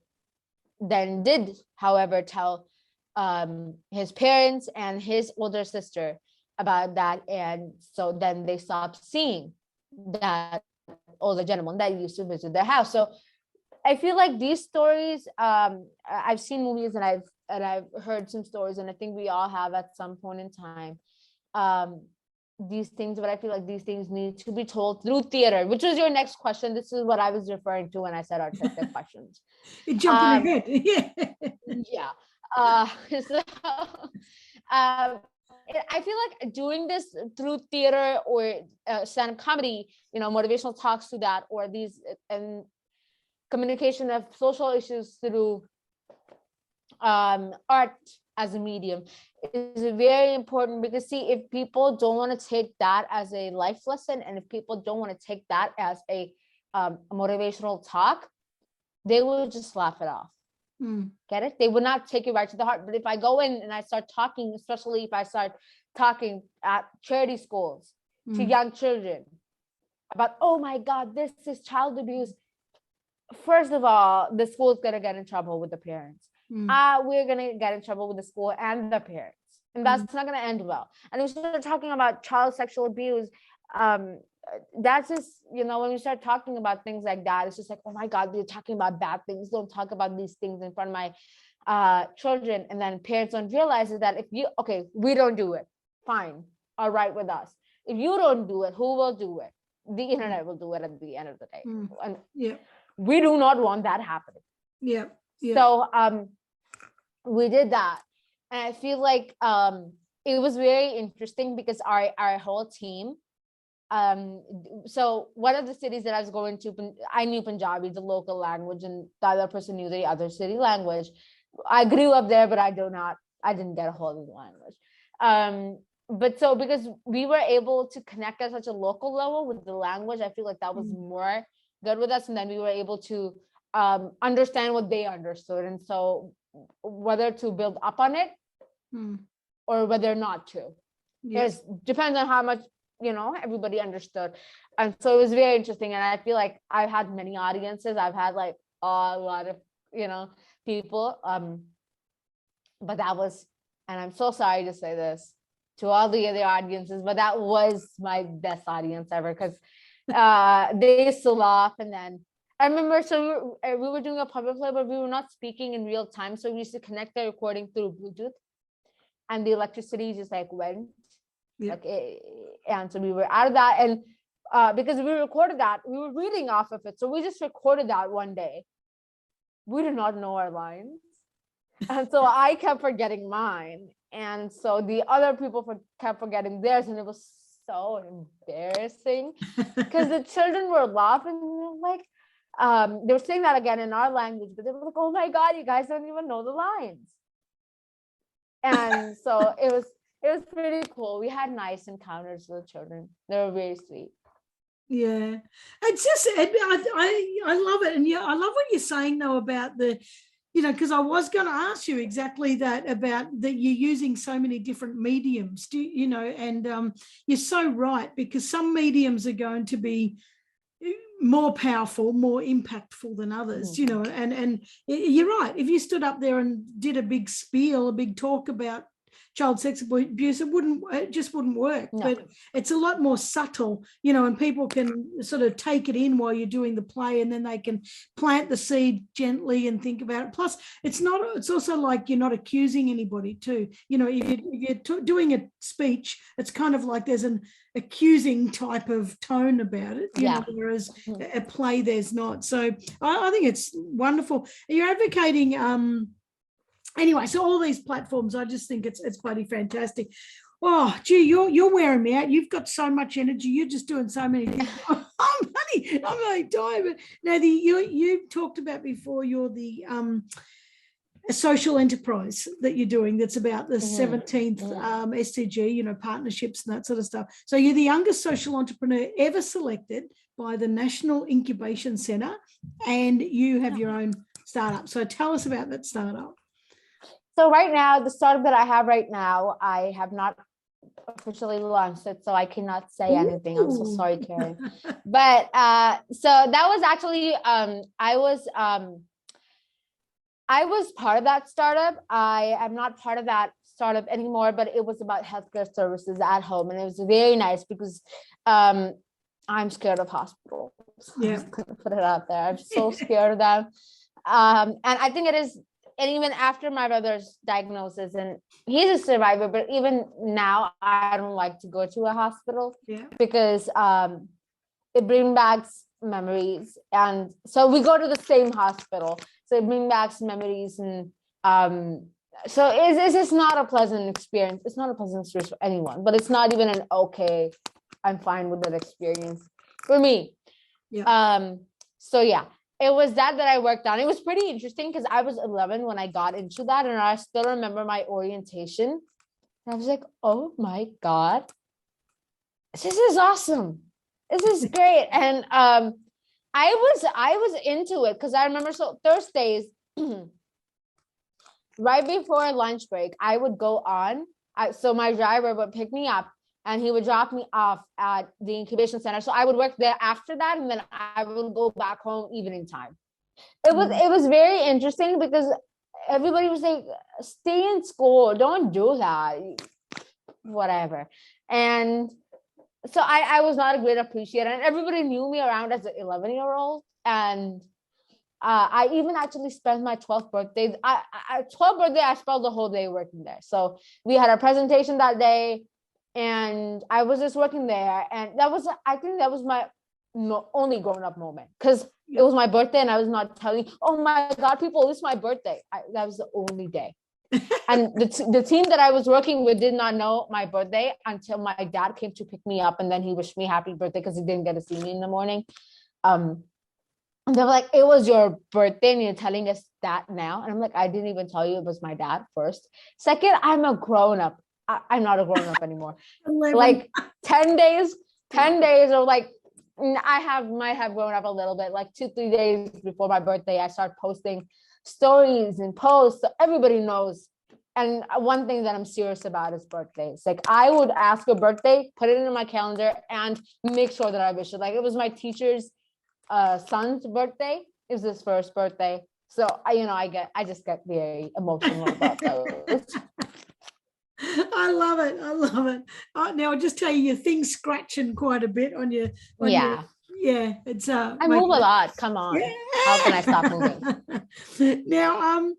then did, however, tell his parents and his older sister about that. And so then they stopped seeing that older gentleman that used to visit their house. So I feel like these stories, I've seen movies and I've heard some stories, and I think we all have at some point in time these things, but I feel like these things need to be told through theater, which was your next question. This is what I was referring to when I said artistic questions. You're jumping ahead. Yeah. So, I feel like doing this through theater or stand-up comedy, motivational talks through that, or these and communication of social issues through art as a medium is very important, because see, if people don't want to take that as a life lesson, and if people don't want to take that as a motivational talk, they will just laugh it off. Get it? They would not take it right to the heart. But if I go in and I start talking, especially if I start talking at charity schools to young children about, oh my God, this is child abuse. First of all, the school is going to get in trouble with the parents. We're going to get in trouble with the school and the parents. And that's not going to end well. And we start talking about child sexual abuse. That's just, when we start talking about things like that, it's just like, oh my God, you're talking about bad things. Don't talk about these things in front of my children. And then parents don't realize that if we don't do it, fine, all right with us. If you don't do it, who will do it? The internet will do it at the end of the day. And we do not want that happening. So we did that. And I feel like it was very interesting because our whole team, so one of the cities that I was going to, I knew Punjabi, the local language, and the other person knew the other city language. I grew up there, but I didn't get a hold of the language. But so because we were able to connect at such a local level with the language, I feel like that was more good with us. And then we were able to understand what they understood. And so whether to build up on it or whether not to, it depends on how much, everybody understood. And so it was very interesting. And I feel like I've had many audiences. I've had like a lot of, people. But that was, and I'm so sorry to say this to all the other audiences, but that was my best audience ever, because they used to laugh. And then I remember, so we were doing a public play, but we were not speaking in real time. So we used to connect the recording through Bluetooth, and the electricity just like went. And so we were out of that. And because we recorded that, we were reading off of it. So we just recorded that one day. We did not know our lines. And so I kept forgetting mine. And so the other people kept forgetting theirs. And it was so embarrassing because the children were laughing. Like, they were saying that again in our language, but they were like, oh my God, you guys don't even know the lines. And so it was pretty cool. We had nice encounters with children. They were very sweet. Yeah, it's just, I love it. And I love what you're saying though about the, because I was going to ask you exactly that, about that you're using so many different mediums, and you're so right, because some mediums are going to be more powerful, more impactful than others, and you're right. If you stood up there and did a big spiel, a big talk about child sex abuse, it just wouldn't work. No. But it's a lot more subtle, and people can sort of take it in while you're doing the play, and then they can plant the seed gently and think about it. Plus, it's also like you're not accusing anybody too. If you're doing a speech, it's kind of like there's an accusing type of tone about it, whereas a play there's not. So I think it's wonderful. You're advocating anyway, so all these platforms, I just think it's bloody fantastic. Oh, gee, you're wearing me out. You've got so much energy. You're just doing so many things. I'm like dying. But now you talked about before, you're the a social enterprise that you're doing that's about the 17th SDG, partnerships and that sort of stuff. So you're the youngest social entrepreneur ever selected by the National Incubation Centre, and you have your own startup. So tell us about that startup. So right now, the startup that I have right now, I have not officially launched it, so I cannot say anything. I'm so sorry, Karen. Ooh. But so that was actually I was part of that startup. I am not part of that startup anymore, but it was about healthcare services at home, and it was very nice because I'm scared of hospitals. Yeah. I'm just gonna put it out there. I'm so scared of them. And I think it is, and even after my brother's diagnosis, and he's a survivor, but even now I don't like to go to a hospital because it brings back memories. And so we go to the same hospital, so it brings back memories, and so it's just not a pleasant experience. It's not a pleasant experience for anyone, but it's not even an okay, I'm fine with that experience for me. So yeah, it was that I worked on. It was pretty interesting because I was 11 when I got into that, and I still remember my orientation. And I was like, oh my God, this is awesome. This is great. And I was into it because I remember, so Thursdays, right before lunch break, I would go on. So my driver would pick me up and he would drop me off at the incubation center. So I would work there after that, and then I would go back home evening time. It was very interesting because everybody was like, stay in school, don't do that, whatever. And so I was not a great appreciator, and everybody knew me around as an 11-year-old. And I even actually spent my 12th birthday. 12th birthday, I spent the whole day working there. So we had a presentation that day, and I was just working there. And I think that was my only grown up moment, because it was my birthday and I was not telling, oh my God, people, it's my birthday. That was the only day. And the team that I was working with did not know my birthday until my dad came to pick me up, and then he wished me happy birthday because he didn't get to see me in the morning. And they were like, it was your birthday and you're telling us that now? And I'm like, I didn't even tell you it was my dad first. Second, I'm a grown up. I'm not a grown up anymore. Like 10 days or like, might have grown up a little bit. Like 2-3 days before my birthday, I start posting stories and posts so everybody knows. And one thing that I'm serious about is birthdays. Like, I would ask a birthday, put it in my calendar, and make sure that I wish it. Like, it was my teacher's son's birthday. It was his first birthday. So I just get very emotional about those. I love it. Now I'll just tell you, your thing's scratching quite a bit on your. It's I move a lot. Come on. Yeah. How can I stop moving?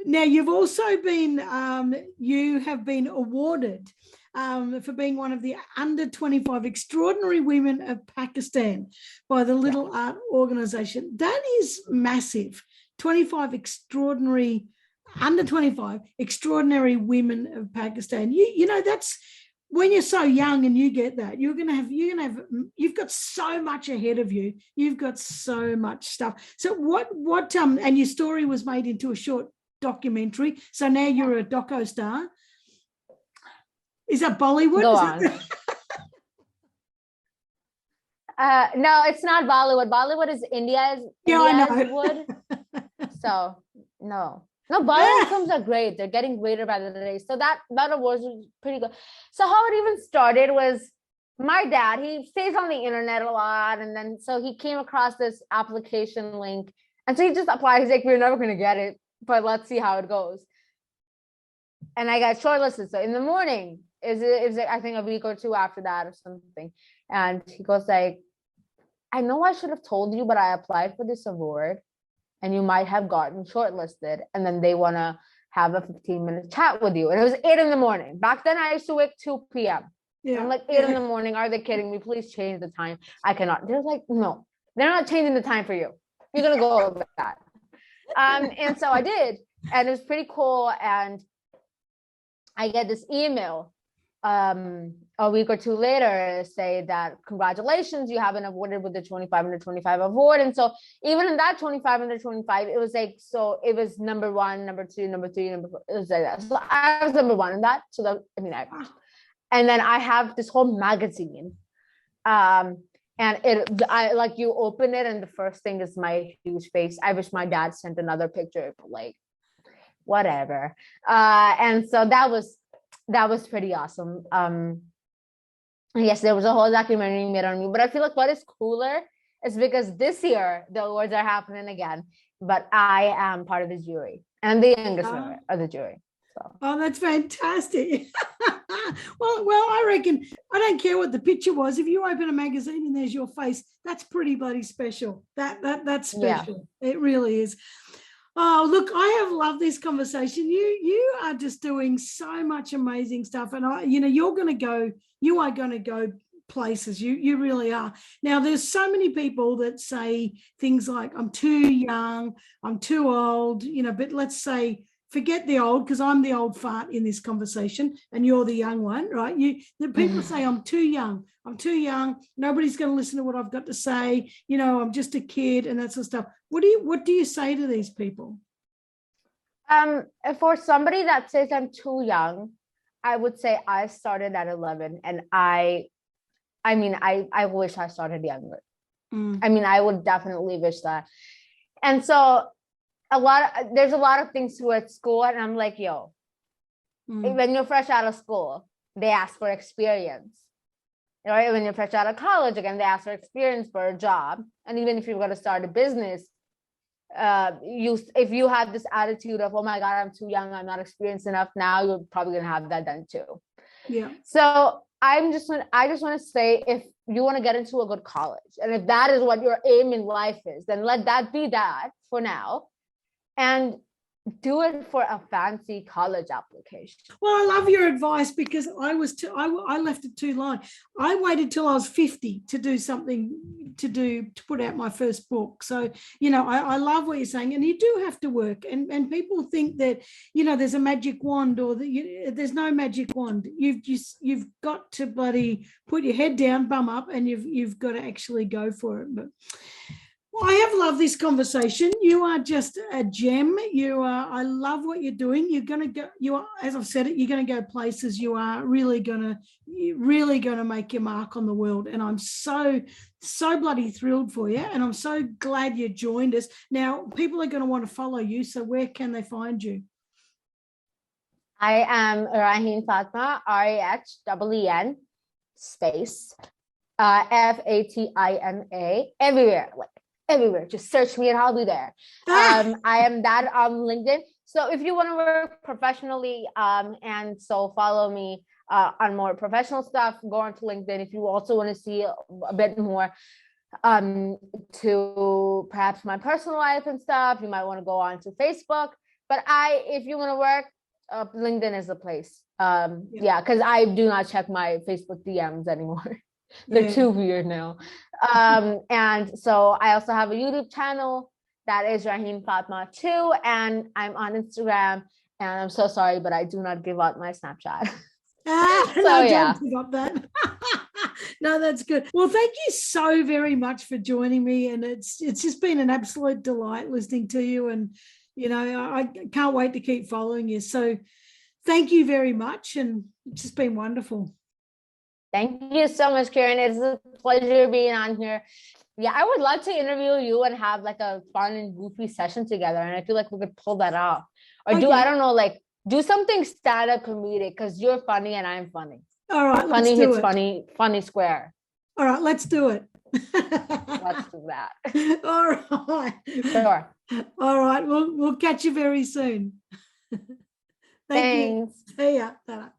Now you've also been you have been awarded for being one of the under 25 extraordinary women of Pakistan by the Little Art Organization. That is massive. 25 extraordinary under 25 extraordinary women of Pakistan. You know, that's when you're so young and you get that, you've got so much ahead of you. You've got so much stuff. So what and your story was made into a short documentary. So now you're a doco star. Is that Bollywood? Go on. No, it's not Bollywood. Bollywood is India's Hollywood. So no, Bollywood films are great. They're getting greater by the day. So that award was pretty good. So how it even started was my dad. He stays on the internet a lot, and then so he came across this application link, and so he just applied. He's like, "We're never gonna get it, but let's see how it goes." And I got shortlisted. So in the morning, is it I think a week or two after that or something, and he goes like, "I know I should have told you, but I applied for this award, and you might have gotten shortlisted, and then they want to have a 15-minute chat with you." And it was 8 a.m. Back then, I used to wake 2 p.m. I'm like, 8 a.m. Are they kidding me? Please change the time. I cannot. They're like, no, they're not changing the time for you. You're going to go with that. And so I did. And it was pretty cool. And I get this email a week or two later say that congratulations, you have been awarded with the 25 under 25 award. And so even in that 25 under 25, it was like, so it was number 1, number 2, number 3, number 4, it was like that. So I was number 1 in that. So that, and then I have this whole magazine, and I like, you open it and the first thing is my huge face. I wish my dad sent another picture, but like, whatever. And so that was that was pretty awesome. Yes, there was a whole documentary made on me, but I feel like what is cooler is because this year the awards are happening again, but I am part of the jury and I'm the youngest member of the jury. So. Oh, that's fantastic. well, I reckon I don't care what the picture was. If you open a magazine and there's your face, that's pretty bloody special. That's special. Yeah. It really is. Oh, look, I have loved this conversation. You are just doing so much amazing stuff, and you are going to go places. You really are. Now, there's so many people that say things like, I'm too young, I'm too old, but let's say, forget the old, because I'm the old fart in this conversation and you're the young one, right? The people say, I'm too young, nobody's going to listen to what I've got to say, I'm just a kid and that sort of stuff. What do you say to these people? For somebody that says I'm too young, I would say I started at 11, and I wish I started younger. I mean, I would definitely wish that. And so there's a lot of things to at school, and I'm like, when you're fresh out of school, they ask for experience. Right? When you're fresh out of college, again, they ask for experience for a job. And even if you're going to start a business, if you have this attitude of, oh my God, I'm too young, I'm not experienced enough now, you're probably going to have that done too. Yeah. So I just want to say, if you want to get into a good college, and if that is what your aim in life is, then let that be that for now. And do it for a fancy college application. Well, I love your advice, because I left it too long. I waited till I was 50 to do something, to put out my first book. So, I love what you're saying, and you do have to work. And people think that, there's a magic wand, or that there's no magic wand. You've got to bloody put your head down, bum up, and you've got to actually go for it. But well, I have loved this conversation. You are just a gem. I love what you're doing. You're going to go, as I've said it, you're going to go places. You are really going to make your mark on the world. And I'm so bloody thrilled for you. And I'm so glad you joined us. Now, people are going to want to follow you. So where can they find you? I am Raheen Fatima, RAHEEN space FATIMA, everywhere. Just search me and I'll be there. I am that on LinkedIn. So if you want to work professionally, and so follow me on more professional stuff, go onto LinkedIn. If you also want to see a bit more to perhaps my personal life and stuff, you might want to go on to Facebook. But if you want to work, LinkedIn is the place. Because I do not check my Facebook DMs anymore. They're too weird now. And so I also have a YouTube channel that is Raheen Fatima too, and I'm on Instagram. And I'm so sorry, but I do not give out my Snapchat. Don't give up that. No, that's good. Well, thank you so very much for joining me, and it's just been an absolute delight listening to you, and I can't wait to keep following you. So thank you very much, and it's just been wonderful. Thank you so much, Karen. It's a pleasure being on here. Yeah, I would love to interview you and have like a fun and goofy session together. And I feel like we could pull that off. Or do something stand-up comedic, because you're funny and I'm funny. All right, funny hits funny, funny square. All right, let's do it. Let's do that. All right. Sure. All right, we'll catch you very soon. Thanks. You. See ya. Ta-ra.